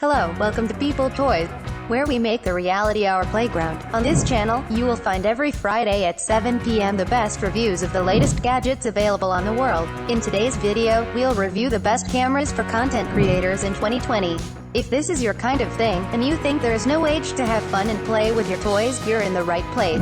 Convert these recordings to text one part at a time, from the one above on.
Hello, welcome to People Toys, where we make the reality our playground. On this channel, you will find every Friday at 7 p.m. the best reviews of the latest gadgets available on the world. In today's video, we'll review the best cameras for content creators in 2020. If this is your kind of thing, and you think there is no age to have fun and play with your toys, you're in the right place.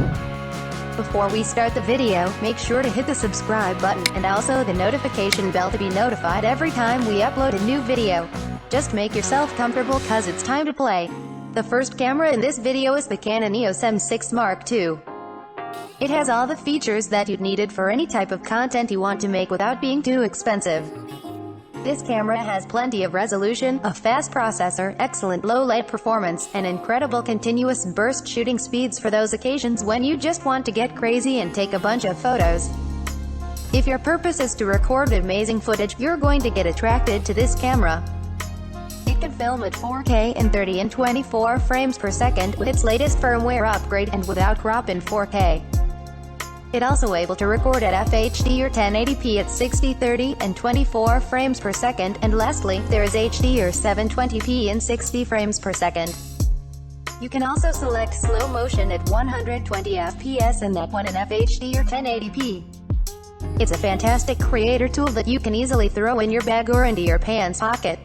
Before we start the video, make sure to hit the subscribe button, and also the notification bell to be notified every time we upload a new video. Just make yourself comfortable cause it's time to play. The first camera in this video is the Canon EOS M50 Mark II. It has all the features that you'd needed for any type of content you want to make without being too expensive. This camera has plenty of resolution, a fast processor, excellent low light performance, and incredible continuous burst shooting speeds for those occasions when you just want to get crazy and take a bunch of photos. If your purpose is to record amazing footage, you're going to get attracted to this camera. It can film at 4K and 30 and 24 frames per second with its latest firmware upgrade and without crop in 4K. It's also able to record at FHD or 1080p at 60, 30, and 24 frames per second, and lastly, there is HD or 720p and 60 frames per second. You can also select slow motion at 120 FPS and that one in FHD or 1080p. It's a fantastic creator tool that you can easily throw in your bag or into your pants pocket.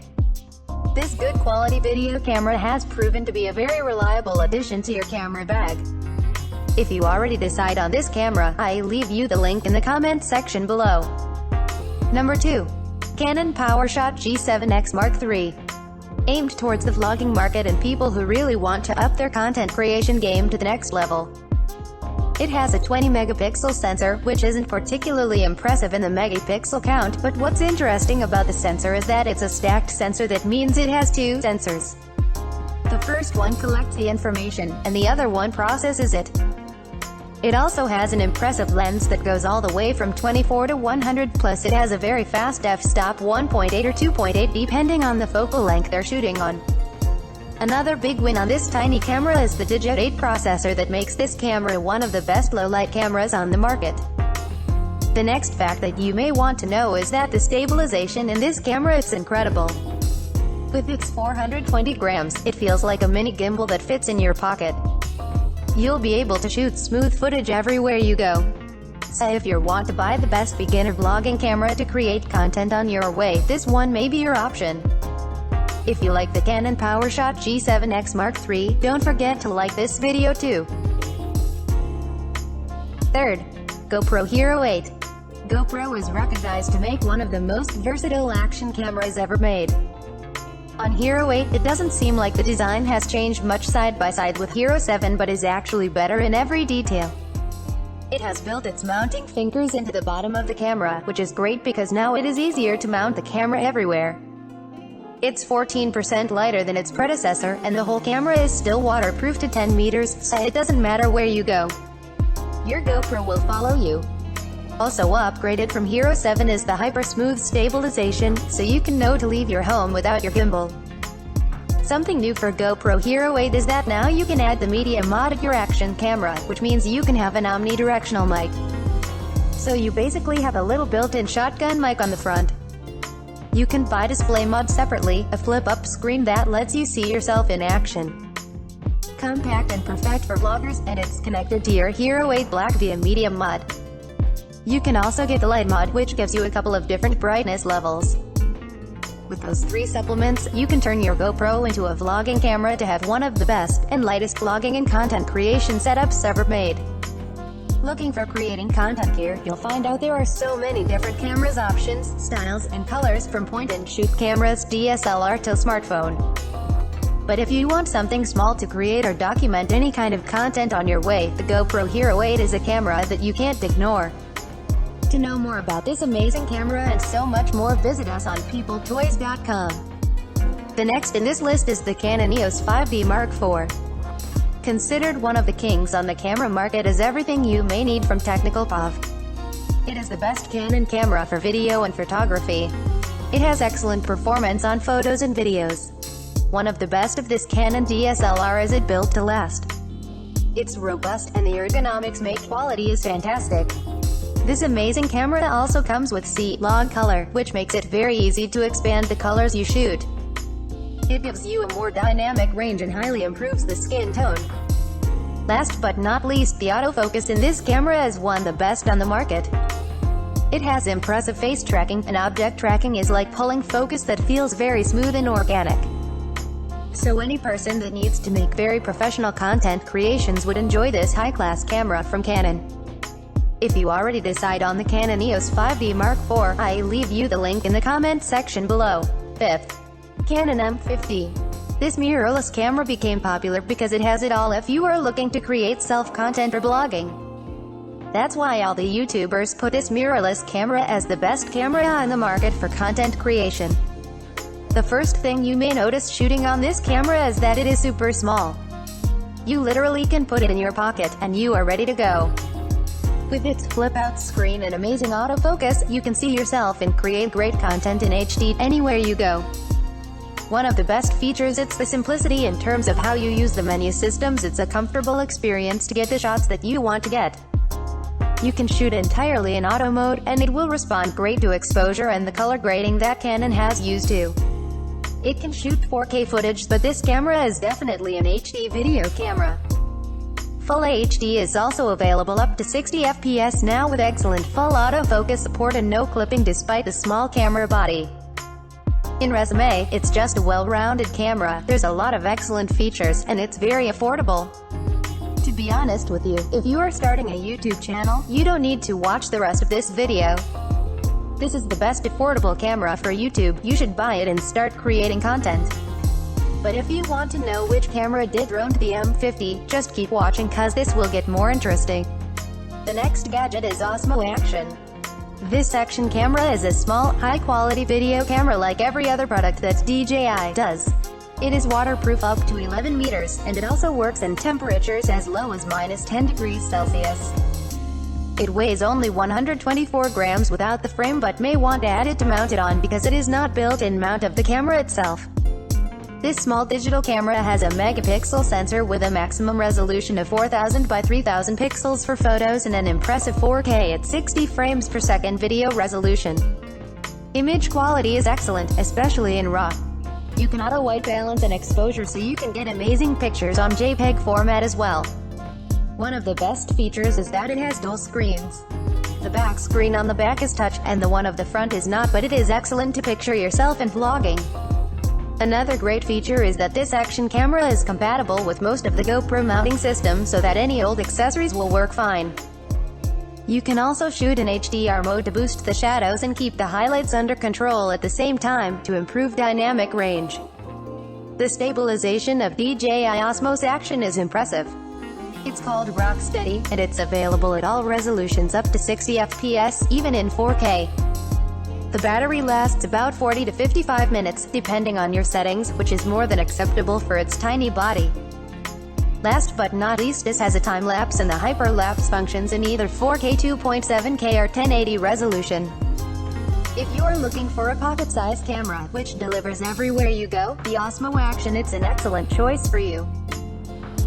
This good quality video camera has proven to be a very reliable addition to your camera bag. If you already decide on this camera, I leave you the link in the comment section below. Number 2. Canon PowerShot G7X Mark III. Aimed towards the vlogging market and people who really want to up their content creation game to the next level. It has a 20 megapixel sensor, which isn't particularly impressive in the megapixel count, but what's interesting about the sensor is that it's a stacked sensor. That means it has two sensors. The first one collects the information, and the other one processes it. It also has an impressive lens that goes all the way from 24 to 100, plus it has a very fast f-stop 1.8 or 2.8 depending on the focal length they're shooting on. Another big win on this tiny camera is the Digit 8 processor that makes this camera one of the best low-light cameras on the market. The next fact that you may want to know is that the stabilization in this camera is incredible. With its 420 grams, it feels like a mini gimbal that fits in your pocket. You'll be able to shoot smooth footage everywhere you go. So if you want to buy the best beginner vlogging camera to create content on your way, this one may be your option. If you like the Canon PowerShot G7X Mark III, don't forget to like this video too. Third. GoPro Hero 8. GoPro is recognized to make one of the most versatile action cameras ever made. On Hero 8, it doesn't seem like the design has changed much side by side with Hero 7, but is actually better in every detail. It has built its mounting fingers into the bottom of the camera, which is great because now it is easier to mount the camera everywhere. It's 14% lighter than its predecessor, and the whole camera is still waterproof to 10 meters, so it doesn't matter where you go. Your GoPro will follow you. Also upgraded from Hero 7 is the hyper-smooth stabilization, so you can know to leave your home without your gimbal. Something new for GoPro Hero 8 is that now you can add the media mod of your action camera, which means you can have an omnidirectional mic. So you basically have a little built-in shotgun mic on the front. You can buy display mod separately, a flip-up screen that lets you see yourself in action. Compact and perfect for vloggers, and it's connected to your Hero 8 Black via medium mod. You can also get the light mod, which gives you a couple of different brightness levels. With those three supplements, you can turn your GoPro into a vlogging camera to have one of the best and lightest vlogging and content creation setups ever made. Looking for creating content gear, you'll find out there are so many different cameras options, styles, and colors, from point-and-shoot cameras, DSLR to smartphone. But if you want something small to create or document any kind of content on your way, the GoPro Hero 8 is a camera that you can't ignore. To know more about this amazing camera and so much more, visit us on peopletoys.com. The next in this list is the Canon EOS 5D Mark IV. Considered one of the kings on the camera market as everything you may need from technical POV. It is the best Canon camera for video and photography. It has excellent performance on photos and videos. One of the best of this Canon DSLR is it built to last. It's robust, and the ergonomics make quality is fantastic. This amazing camera also comes with C-Log color, which makes it very easy to expand the colors you shoot. It gives you a more dynamic range and highly improves the skin tone. Last but not least, the autofocus in this camera is one of the best on the market. It has impressive face tracking, and object tracking is like pulling focus that feels very smooth and organic. So any person that needs to make very professional content creations would enjoy this high-class camera from Canon. If you already decide on the Canon EOS 5D Mark IV, I leave you the link in the comment section below. 5th. Canon M50. This mirrorless camera became popular because it has it all if you are looking to create self-content or blogging. That's why all the YouTubers put this mirrorless camera as the best camera on the market for content creation. The first thing you may notice shooting on this camera is that it is super small. You literally can put it in your pocket, and you are ready to go. With its flip-out screen and amazing autofocus, you can see yourself and create great content in HD anywhere you go. One of the best features is the simplicity in terms of how you use the menu systems. It's a comfortable experience to get the shots that you want to get. You can shoot entirely in auto mode, and it will respond great to exposure and the color grading that Canon has used too. It can shoot 4K footage, but this camera is definitely an HD video camera. Full HD is also available up to 60 FPS now with excellent full autofocus support and no clipping despite the small camera body. In resume, it's just a well-rounded camera. There's a lot of excellent features, and it's very affordable. To be honest with you, if you are starting a YouTube channel, you don't need to watch the rest of this video. This is the best affordable camera for YouTube. You should buy it and start creating content. But if you want to know which camera dethroned the M50, just keep watching cause this will get more interesting. The next gadget is Osmo Action. This action camera is a small, high-quality video camera like every other product that DJI does. It is waterproof up to 11 meters, and it also works in temperatures as low as -10 degrees Celsius. It weighs only 124 grams without the frame but may want to add it to mount it on because it is not built-in mount of the camera itself. This small digital camera has a megapixel sensor with a maximum resolution of 4000 by 3000 pixels for photos and an impressive 4K at 60 frames per second video resolution. Image quality is excellent, especially in RAW. You can auto white balance and exposure so you can get amazing pictures on JPEG format as well. One of the best features is that it has dual screens. The back screen on the back is touch, and the one of the front is not, but it is excellent to picture yourself in vlogging. Another great feature is that this action camera is compatible with most of the Gopro mounting system so that any old accessories will work fine. You can also shoot in HDR mode to boost the shadows and keep the highlights under control at the same time, to improve dynamic range. The stabilization of DJI Osmo's Action is impressive. It's called Rocksteady, and it's available at all resolutions up to 60 FPS, even in 4K. The battery lasts about 40 to 55 minutes, depending on your settings, which is more than acceptable for its tiny body. Last but not least, this has a time-lapse and the hyperlapse functions in either 4K 2.7K or 1080 resolution. If you're looking for a pocket-sized camera, which delivers everywhere you go, the Osmo Action is an excellent choice for you.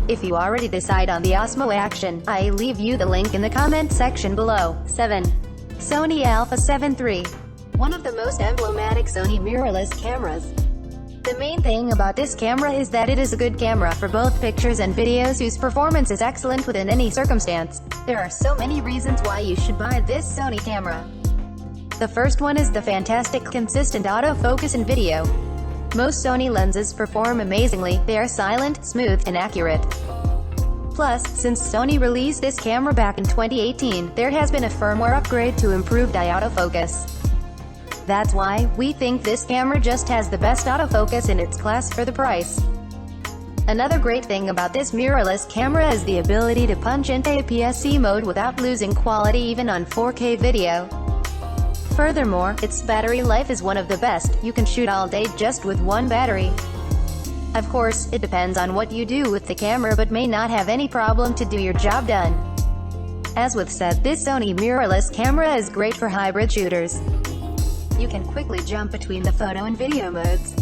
If you already decide on the Osmo Action, I leave you the link in the comment section below. 7. Sony Alpha 7 III. One of the most emblematic Sony mirrorless cameras. The main thing about this camera is that it is a good camera for both pictures and videos whose performance is excellent within any circumstance. There are so many reasons why you should buy this Sony camera. The first one is the fantastic consistent autofocus in video. Most Sony lenses perform amazingly. They are silent, smooth, and accurate. Plus, since Sony released this camera back in 2018, there has been a firmware upgrade to improve the autofocus. That's why we think this camera just has the best autofocus in its class for the price. Another great thing about this mirrorless camera is the ability to punch into APS-C mode without losing quality even on 4K video. Furthermore, its battery life is one of the best. You can shoot all day just with one battery. Of course, it depends on what you do with the camera, but may not have any problem to do your job done. As with said, this Sony mirrorless camera is great for hybrid shooters. You can quickly jump between the photo and video modes.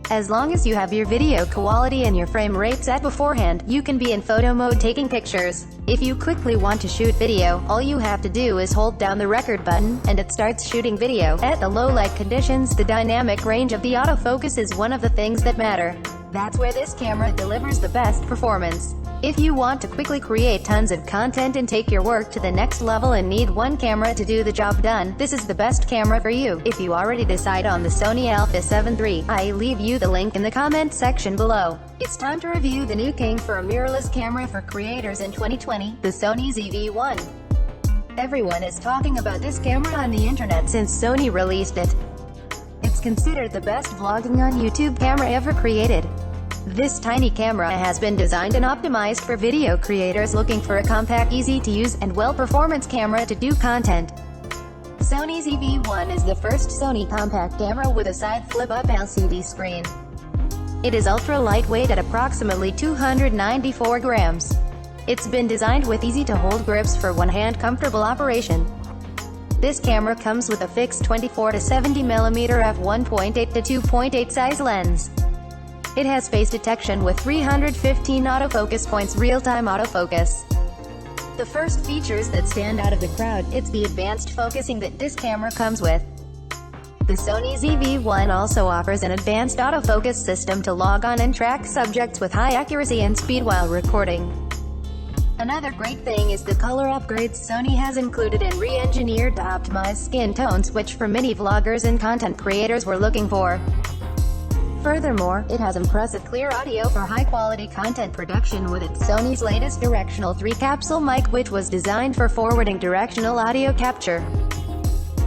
As long as you have your video quality and your frame rate set beforehand, you can be in photo mode taking pictures. If you quickly want to shoot video, all you have to do is hold down the record button, and it starts shooting video. At the low light conditions, the dynamic range of the autofocus is one of the things that matter. That's where this camera delivers the best performance. If you want to quickly create tons of content and take your work to the next level and need one camera to do the job done, this is the best camera for you. If you already decide on the Sony ZV-1 III, I leave you the link in the comment section below. It's time to review the new king for a mirrorless camera for creators in 2020, the Sony ZV-1. Everyone is talking about this camera on the internet since Sony released it. It's considered the best vlogging on YouTube camera ever created. This tiny camera has been designed and optimized for video creators looking for a compact, easy-to-use, and well-performance camera to do content. Sony ZV-1 is the first Sony compact camera with a side flip-up LCD screen. It is ultra-lightweight at approximately 294 grams. It's been designed with easy-to-hold grips for one-hand comfortable operation. This camera comes with a fixed 24 to 70mm f1.8 to 2.8 size lens. It has face detection with 315 autofocus points real-time autofocus. The first features that stand out of the crowd, it's the advanced focusing that this camera comes with. The Sony ZV-1 also offers an advanced autofocus system to log on and track subjects with high accuracy and speed while recording. Another great thing is the color upgrades Sony has included and re-engineered to optimize skin tones, which for many vloggers and content creators were looking for. Furthermore, it has impressive clear audio for high-quality content production with its Sony's latest directional 3-capsule mic, which was designed for forwarding directional audio capture.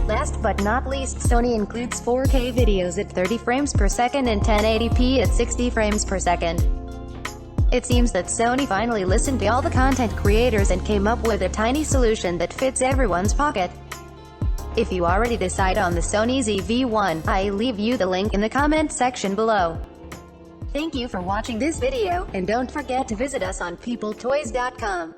Last but not least, Sony includes 4K videos at 30 frames per second and 1080p at 60 frames per second. It seems that Sony finally listened to all the content creators and came up with a tiny solution that fits everyone's pocket. If you already decide on the Sony ZV-1, I leave you the link in the comment section below. Thank you for watching this video, and don't forget to visit us on peopletoys.com.